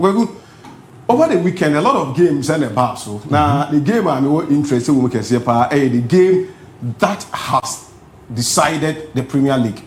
Well, over the weekend, a lot of games and about so. Now, the game I'm more interested in, we can see the game that has decided the Premier League.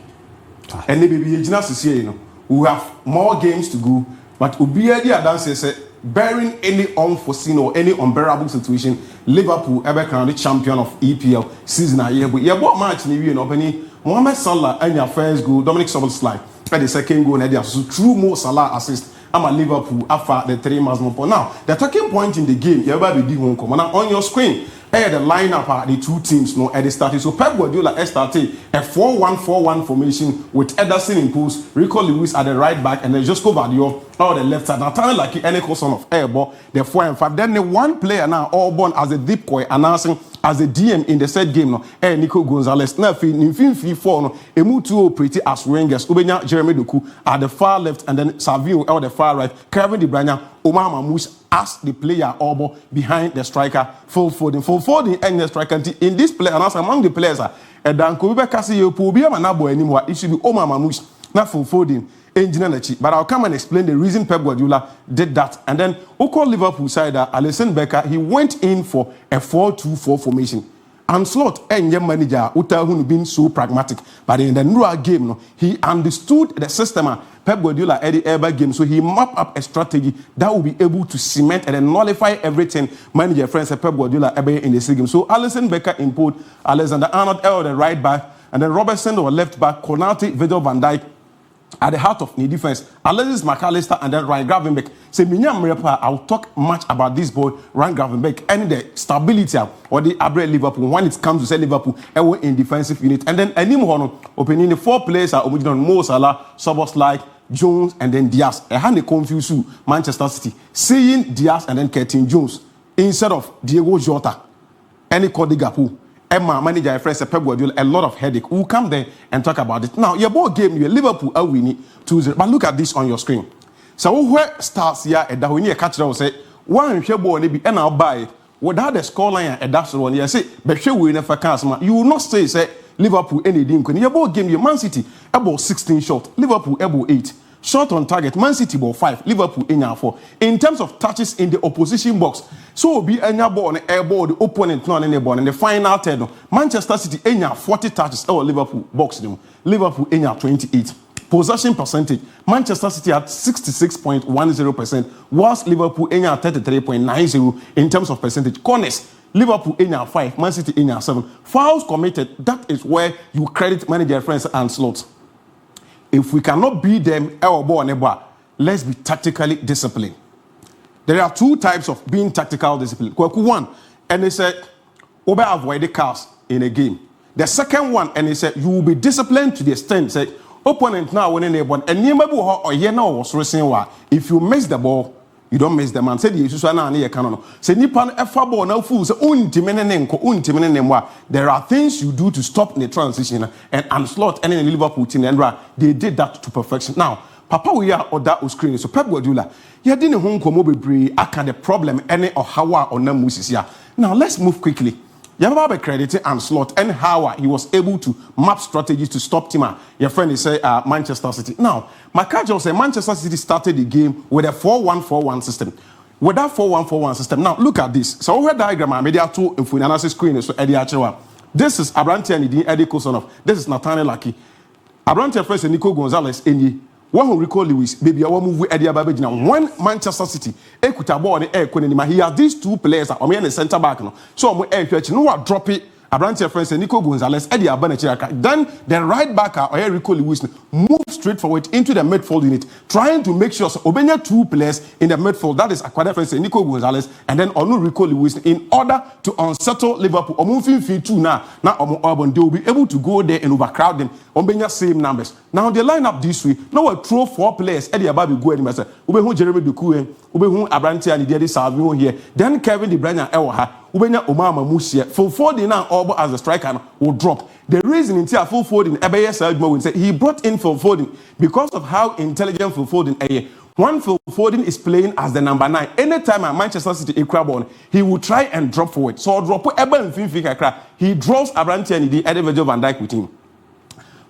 And maybe just you know, we have more games to go, but Obiadi Adanse said, bearing any unforeseen or any unbearable situation, Liverpool ever crowned the champion of EPL season a year. But yeah, what match in the opening? Mohamed Salah and your first goal, Dominic Szoboszlai at the second goal, and they so through Mo Salah assist. I'm at Liverpool after the 3 months more. Now, the talking point in the game, everybody be home come. Now on your screen, the lineup are the two teams no at the start. So Pep Guardiola started a 4-1-4-1 formation with Ederson in post, Rico Lewis at the right back, and then Josko Vardio on the left side. Now, turning like any son of airball, the 4 and 5. Then the one player now all born as a deep coy announcing as a DM in the said game no, Nico Gonzalez. Now, in 4 no, emu two pretty as wingers. Ubenya Jeremy Doku at the far left, and then Savio at the far right. Kevin De Bruyne, Omar Mamouche as the player all behind the striker. Full Foden and the striker. In this player, and as among the players, and then Kobe Kasi Yopo Manabo anymore. It should be Omar Mamouche, not Full Foden. But I'll come and explain the reason Pep Guardiola did that. And then, Oko Liverpool side, Alisson Becker, he went in for a 4-2-4 formation. And Slot and young manager, Uta been so pragmatic. But in the new game, no, he understood the system. Pep Guardiola at the ever game, so he mapped up a strategy that will be able to cement and then nullify everything manager friends Pep Guardiola ever in the game. So Alisson Becker input, Alexander Arnold the right back, and then Robertson or left back, Konate, Virgil van Dijk. At the heart of the defense, Alexis McAllister and then Ryan Gravenberch. Say, I'll talk much about this boy, Ryan Gravenberch, and the stability or the Abre Liverpool when it comes to say Liverpool in defensive unit. And then Animhono opening the 4 players are original Mo Salah, Szoboszlai, Jones, and then Diaz. I had to confuse you, Manchester City, saying Diaz and then Curtin Jones instead of Diego Jota, any Cody Gakpo. Emma manager friends Pep Guardiola a lot of headache. We'll come there and talk about it. Now, your ball game, you Liverpool are winning 2-0. But look at this on your screen. So where starts here at that when you catch it, say one share ball maybe and I'll buy it. Without the scoreline and that's the one you say, but sure we never cancel. You will not say Liverpool any didn't. Your ball game, your Man City about 16 shot, Liverpool about 8. Shot on target, Man City ball 5, Liverpool in 4. In terms of touches in the opposition box, so be any ball on the air ball, the opponent not any ball. In the final third, Manchester City in 40 touches, or Liverpool box them. Liverpool in 28. Possession percentage, Manchester City at 66.10%, whilst Liverpool in 33.90 in terms of percentage. Corners, Liverpool in 5, Man City in 7. Fouls committed, that is where you credit manager friends and slots. If we cannot beat them, let's be tactically disciplined. There are 2 types of being tactical discipline. One, and they said, avoid the chaos in a game. The second one, and they said, you will be disciplined to the extent, say, opponent now winning a ball, and if you miss the ball, you don't miss the man. Say the issue na na canon. Say nipan efa ball now full say untimene. There are things you do to stop the transition and Slot and in the Liverpool team and they did that to perfection. Now, Papa we are on that screen. So Pep Guardiola, you didn't home komo bebre aka the problem any or how or na musisia. Now let's move quickly. Yamaba credited and Slot and how he was able to map strategies to stop Tima. Your friend is say Manchester City. Now, Makajo say Manchester City started the game with a 4-1-4-1 system. With that 4-1-4-1 system, now look at this. So over diagram, I made that two if we analysis screen. So Eddie Achewa. This is Abrante and Eddie Kosonoff. This is Nathaniel Lucky. Abrante first and Nico Gonzalez Enyi. One who recall Lewis, baby, I will move with Eddie Ababe now. When Manchester City, he has these 2 players are on the centre back. So I'm air no what drop it. Abrante friends and Nico Gonzalez, Eddie Ababe. Then the right backer or Rico Lewis move straight forward into the midfield unit, trying to make sure so Obenya 2 players in the midfield. That is Aquada friends and Nico Gonzalez, and then Onu Rico Lewis in order to unsettle Liverpool. Omunfin 2 now they will be able to go there and overcrowd them. Obenya same numbers. Now they line up this way. Now we throw 4 players. Eddie Ababe go anywhere. Ubehu Jeremy Doku, Ubehu Abrante and Eddie Savio here. Then Kevin De Bruyne Ewaha. Ubenya Omama Musia. Full Foden now as a striker will drop. The reason until Full Foden will say he brought in Full Foden because of how intelligent Full Foden is. One Full Foden is playing as the number 9. Anytime at Manchester City in Crabon, he will try and drop forward. So drop he draws Abrante and Virgil van Dijk with him.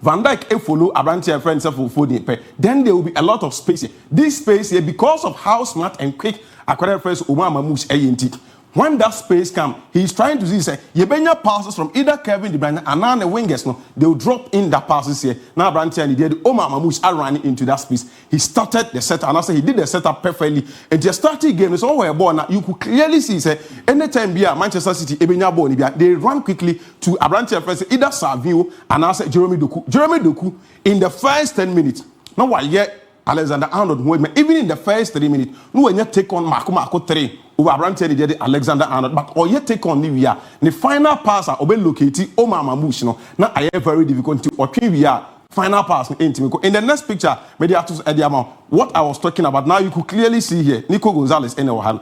Van Dijk follow Abrantia friends for the then there will be a lot of space here. This space here, because of how smart and quick Aquarius friends Omar Mamush ANT. When that space comes, he's trying to see, say, Yebenya passes from either Kevin De Bruyne and now the wingers, no, they'll drop in that passes here. Now, Branty and he did Omar Mamouche are running into that space. He started the setup, and I say he did the setup perfectly. And the starting game is all born. Now, you could clearly see, say, anytime be Manchester City, Ebenya Boni, they run quickly to Abranti and friends, either Savio and I say Jeremy Doku. Jeremy Doku, in the first 10 minutes, now, why yet Alexander Arnold, even in the first 3 minutes, no one yet take on Marco 3. Abranti did Alexander Arnold, but or yet take on Livia. The final pass are obe located Omar Mamouche. No, now I have very difficult to or final pass in the next picture, Mediatus Ediama. What I was talking about now, you could clearly see here Nico Gonzalez in our hand.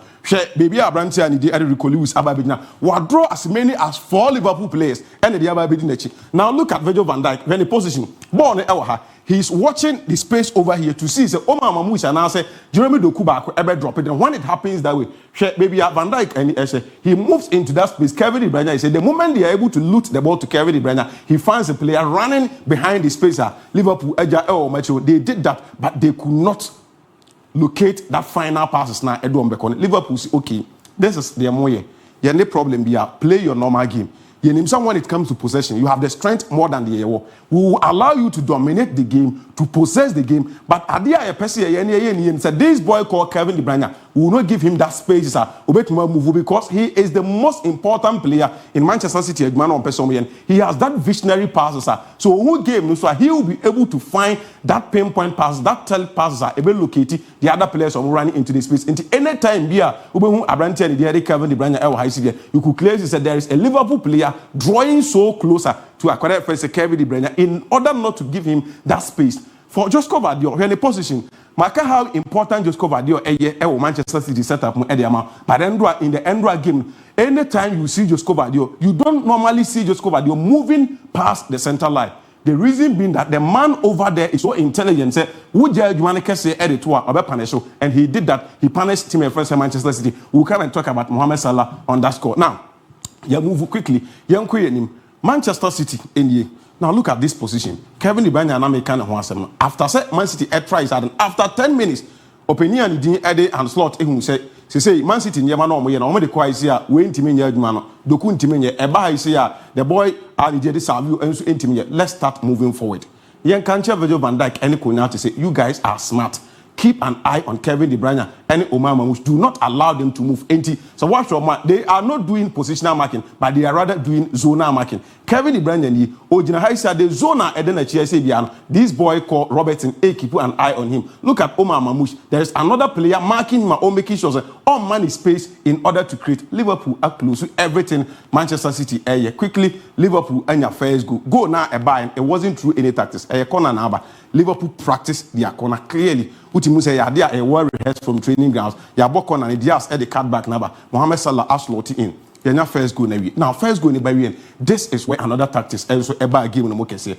Baby Abranti and the Rico Lewis Ababina. What draw as many as 4 Liverpool players and the Ababinachi. Now look at Virgil van Dijk when the position. Born Elha. He's watching the space over here to see. So Omar Mamouche and I say Jeremy Doku back ever drop it. And when it happens that way, baby Van Dijk and he moves into that space. Kevin De Bruyne, he said the moment they are able to loot the ball to Kevin De Bruyne, he finds a player running behind the space. Liverpool, they did that, but they could not locate that final passes now. Liverpool say, okay, this is their more. You have no problem here. Play your normal game. When it comes to possession, you have the strength more than the war. We will allow you to dominate the game, to possess the game. But said this boy called Kevin De Bruyne, we will not give him that space because he is the most important player in Manchester City. He has that visionary passes. So who game so he will be able to find that pinpoint pass, that tell passes able to locate the other players are running into the space. Until any time Kevin De Bruyne, you could clearly say there is a Liverpool player drawing so closer to acquire first Kevin De Bruyne in order not to give him that space. For Josco Vardio, in a position, mark how important Josco Vardio Manchester City setup but then in the Endra game, anytime you see Josco Vardio, you don't normally see Josco Vardio moving past the center line. The reason being that the man over there is so intelligent. Say, and he did that. He punished team friends Manchester City. We can talk about Mohamed Salah on that score. Now, you move quickly. Manchester City in ye. Now look at this position. Kevin De Bruyne and American after Man City tries after 10 minutes, opinion and slot say Man City nyama no mo de kwai say we ntimi nya adwuma no doku ntimi nya eba say the boy and the Savio enso ntimi nya. Let's start moving forward. Yen kanche Virgil van Dijk any Konya to say you guys are smart. Keep an eye on Kevin De Bruyne and Omar Mamouche. Do not allow them to move. So watch your man. They are not doing positional marking, but they are rather doing zonal marking. Kevin De Bruyne and the zona edena this boy called Robertson. Keep an eye on him. Look at Omar Mamouche. There is another player marking him or making sure all man is space in order to create. Liverpool are close to everything. Manchester City quickly. Liverpool and your first go. Go now a buy. It wasn't through any tactics. Corner now. Liverpool practiced their corner clearly. Utimu say they are a well rehearsed from training grounds. Ya bokon and the at the cutback number. Mohamed Salah slotted in. You're first go now. First go by this is where another tactics also about game no more say.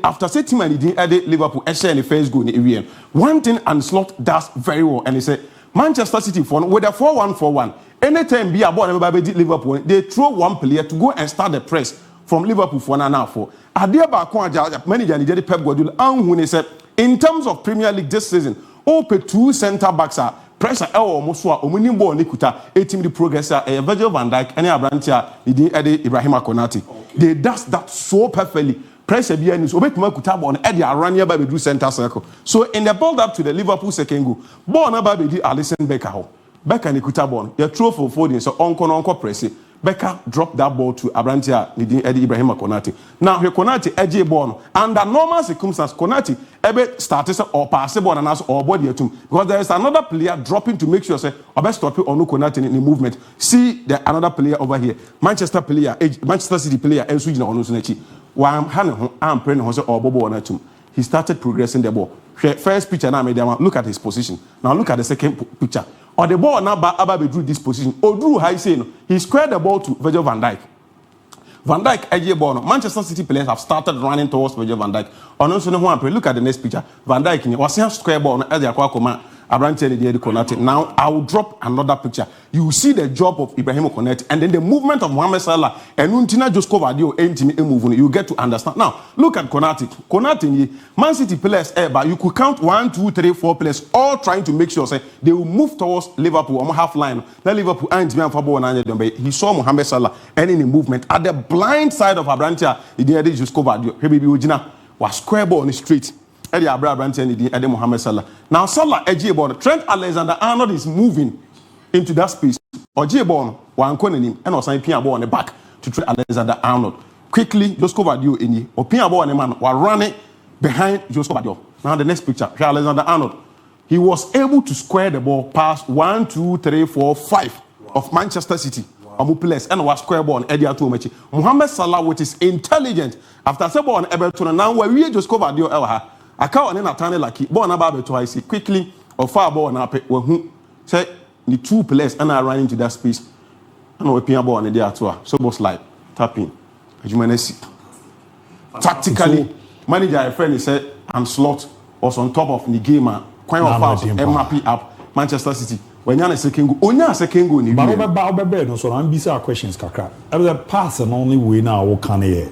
After setting and he did Liverpool share the first go in one thing and slot does very well, and he said Manchester City for with a 4-1-4-1. Anytime be about Liverpool, they throw one player to go and start the press from Liverpool for now for. Manager Pep Guardiola and said in terms of Premier League this season, open 2 centre backs are pressure almost omuni ball nikuta 18 the progress Virgil van Dijk and Abrantia Ibrahim Konate. They does that so perfectly. Pressure behind is obetuma kuta ball and Eddie Arania by the center circle. So in the build up to the Liverpool second goal, ball na by the Alisson Becker. Becker nikuta ball. You throw for Foden so onko press. Becker dropped that ball to Abrantia Eddie Ibrahim Konate. Now he Konate edge ball under normal circumstances Konate ebe started or pass the ball and as or body to because there is another player dropping to make sure say obe stop it or no Konate in the movement. See the another player over here. Manchester City player and switching on Nusunechi. One hand I'm praying on or bobo on to. He started progressing the ball. First picture now made them look at his position. Now look at the second picture. Or the ball now Ababe drew this position. Or drew high saying he squared the ball to Virgil van Dijk. Van Dijk edge ball. Manchester City players have started running towards Virgil van Dijk. On also no one look at the next picture. Van Dijk was a square ball as the aqua command. Abrante the Konate. Now I will drop another picture. You will see the job of Ibrahim Konate and then the movement of Mohamed Salah and Untina just covered you moving. You get to understand. Now look at Konate. Konate, Man City players, but you could count 1, 2, 3, 4 players all trying to make sure say they will move towards Liverpool on half line. Then Liverpool and he saw Mohamed Salah and in the movement at the blind side of Abrante. He did just covered you. Habib was square ball on the street. Eddie Abraham and Mohamed Salah. Now Salah, Trent Alexander-Arnold is moving into that space. Ojibon, one coning, and also Pia ball on the back to Trent Alexander-Arnold. Quickly, Josco Badio in the Opia ball and man were running behind Josco Badio. Now the next picture, Trent Alexander-Arnold. He was able to square the ball past 1, 2, 3, 4, 5 of Manchester City. Place and was square ball on Eddie Atumechi. Mohamed Salah, which is intelligent, after several on Everton, now where we just covered your Elha. I can't in a tiny lucky born about to I see quickly or far ball and up who say the 2 players and I ran into that space. I know a pin ball on the day tour. So was like tapping. As you may see. Tactically, manager a friend said and slot was on top of the game. Quite of fouls, MAP up Manchester City. When you're a second goal, Onya second goal. No, so I'm busy questions. Kakra. I was a pass and only way now. What can I?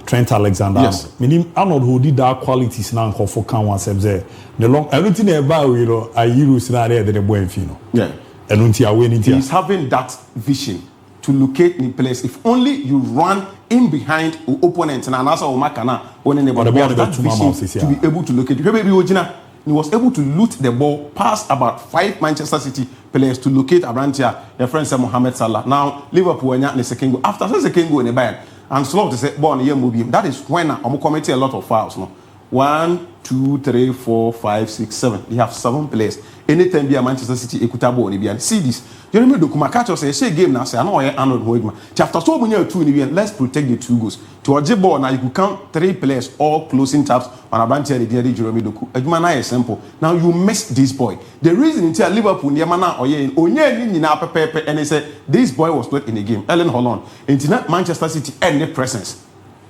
Trent Alexander. Yes. Meaning Arnold who did that qualities now for can one there. The long everything about I use scenario that the boy fino. Yeah. And he's having that vision to locate the place. If only you run in behind the opponent and answer Omakana when in the ball that vision to be able to locate you. He was able to loot the ball past about 5 Manchester City players to locate Abrantia, your friend said Mohamed Salah. Now Liverpool in the second goal. After the second goal in the Bayern, and Slot to say, "Born here movie." That is when I'm committing a lot of fouls. No, 1, 2, 3, 4, 5, 6, 7. They have 7 players. Anytime be a Manchester City equitable on the see this. You remember the Kumakacho say game now say I know I Arnold Hoigman. After so many 2 in the end, let's protect the 2 goals. To a ball now you could count 3 players all closing tabs on a branch the Jeremy Doku. Ejumana is simple. Now you miss this boy. The reason until Liverpool Yamana or Onye na pepe and they say this boy was played in the game. Ellen Holland. Into Manchester City and the presence.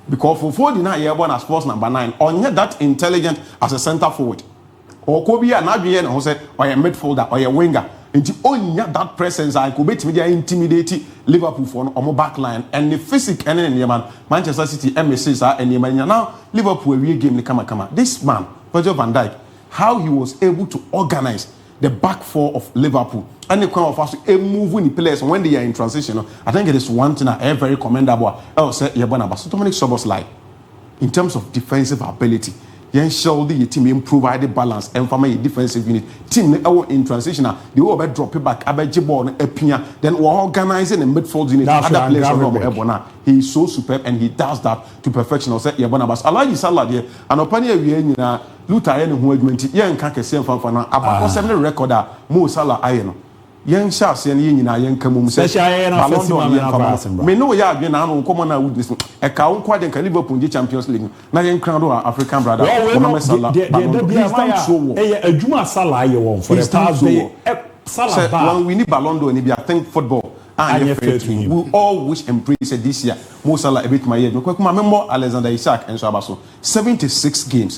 Because for 49 year born as force number 9, on that intelligent as a centre forward. Or Kobe and Adrian who said or a midfielder or a winger. And only that presence I could bet media intimidate Liverpool for on back line and the physical and then man Manchester City MSC and now Liverpool we game the kama. This man, Virgil van Dijk, how he was able to organize the back 4 of Liverpool and the kind of us to move in the players when they are in transition. I think it is one thing I very commendable. I say so Dominic Soboslai like in terms of defensive ability. Yen Sheldy, the team provide the balance and for my defensive unit. Team in transition, they will drop it back, then we're organizing the midfield unit. Other players are he is so superb and he does that to perfection. I said, I like Salah there, and upon here we are Luther and who went yen can't see him for now. About 7 record, Mo Salah Iron. Yen Shas and Yen Yen Kamum says, me know ya again. I don't come on with this. A cow quite and Liverpool Champions League. Now yen crown African brother. A Juma Salah, you won't for the past day. Salah, when we need Ballon d'Or, I think football. We all wish and praise this year. Mo Salah a bit my year. Remember Alexander Isak and Shabaso 76 games.